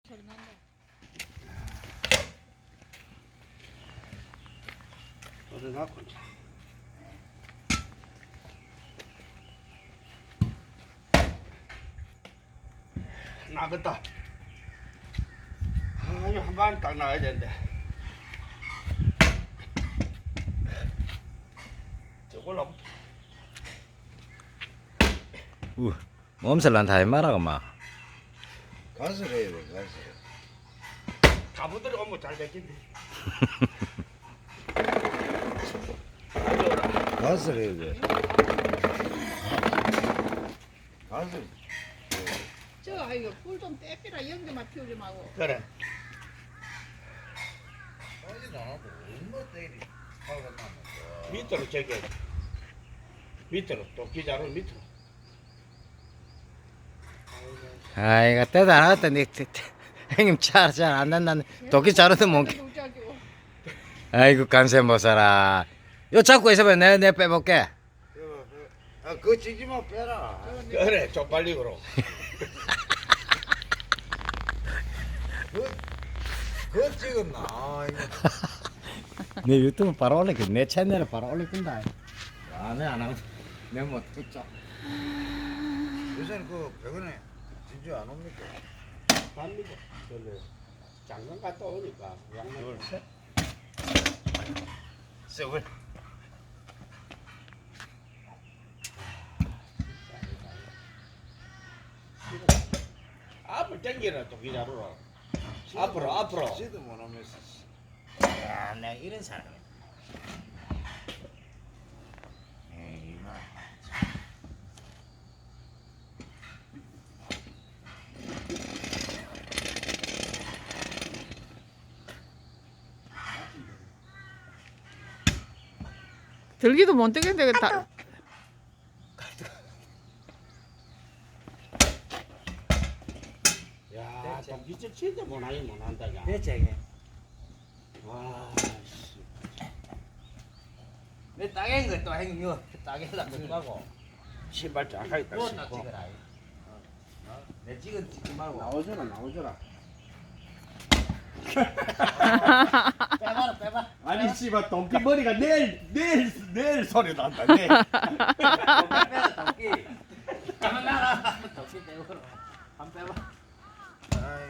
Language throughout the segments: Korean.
소리 난다. 소리 났군. 나겠다. 이거 한 방 딱 나가야 되는데. 저걸로. 몸살 난다 해마라고 막. 가설 해야 돼, 가설. 가부들이 오면 잘 됐겠네. 가설 해야 돼. 가설. 저 아이고 불좀 떼피라 연기만 피우지 말고. 그래. 빨리 나와도 얼마 때리. 화가 나면. 밑으로 저기. 밑으로 도끼자루 밑으로. 아이가 때도 안 하겠다. 니 형님 잘안 난다는 도끼 자루도 못. 아이고 감세 못 살아. 요 잡고 있어봐. 내 빼볼게. 그거 찌지마 빼라. 그래 쪽팔리고로. 그거 찍었나? 내 유튜브 바로 올릴게. 내 채널에 바로 올릴건다. 내 안 하면 내못 듣죠. 요새는 그 병원에 진주 안 옵니까? 갑니다. 저는 장관 갔다 오니까 양말 셋. 세월. 앞을 당기라 도끼자루로. 앞으로. 시도 못 하면서. 야, 내가 이런 사람이야. 에이, 마. 들기도 못 되겠는데 다. 야, 도끼질 진짜 못하긴 못한다. 야. 대체 와, 씨. 내 땅에 거또 형님 이거 땅에다 넣으라고. 신발 쫙하게 딱 누웠다 신고. 찍어라. 내 찍지 말고. 나오줘라. 빼봐. 아니 씨발 도끼 머리가 내일 소리 난다. 내일. 빼봐 도끼. 가만 놔라. 도끼 빼고. 한 빼봐.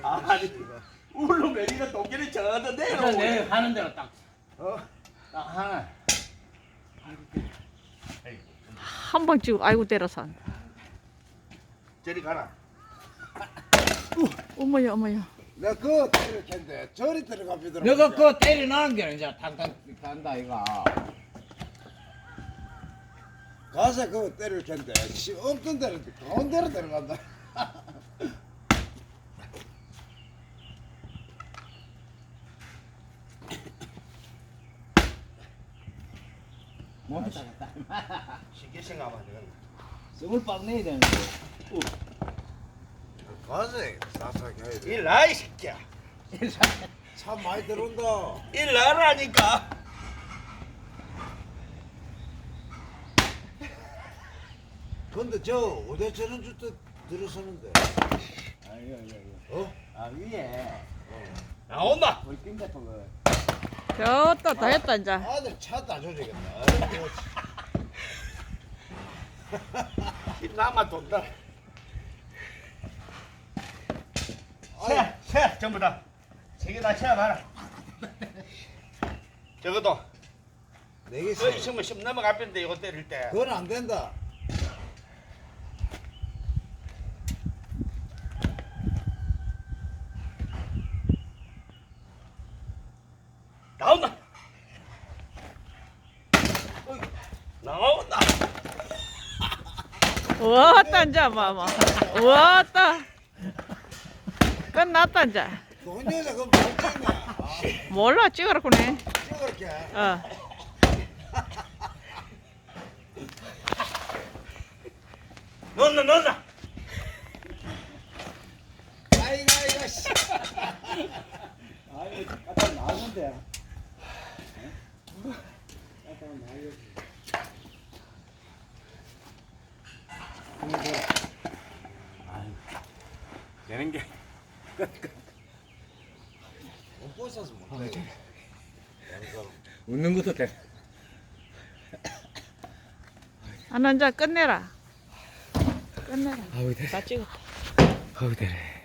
아니 울로 내리는 도끼를 저어도 그래서 내 내려. 하는 대로 딱. 어? 딱 하나. 한 방 찍고 아이고 때려서. 저리 가라. 어머야 어머야. 내가 그거 때릴 텐데 저리 들어가 비더라. 너가 그거 때려 넣은 게 이제 탕탕 간다 이거. 가서 그거 때릴 텐데 없던 데로 가운데로 들어간다. 몸이 작았다. 쉽게 생각하면 되겠네. 숨을 빡 내야 되는데. 가서 싹싹 해야 돼. 일나 이 새끼야. 참 많이 들어온다. 일나라니까. 근데 저 어디 저런 줄도 들어서는데. 어? 아 위에 나온다. 우리 빙 같은 거. 됐다 다 했다 이제. 아들 차 다 조지겠다. 아이고, 이 나만 돈다. 아이, 세 전부 다. 세 개 다 채워봐라. 저것도 내게 그 있으면 10 넘어갈 뻔데 이거 때릴 때. 그건 안 된다. 나온다. 어이, 나온다. 왔다 이제 마마. 왔다. 끝났다 이제. 돈 여자 그거 못 찍네. 몰라 찍어라 그네. 찍을게. 어. 넣는다. 아이고 씨. 아이 갖다 나오는데. 되는 게 못 있어서 못해. 웃는 것도 돼. 안 앉아 끝내라. 끝내라. 아우 돼. 다 찍었다. 아우 되네.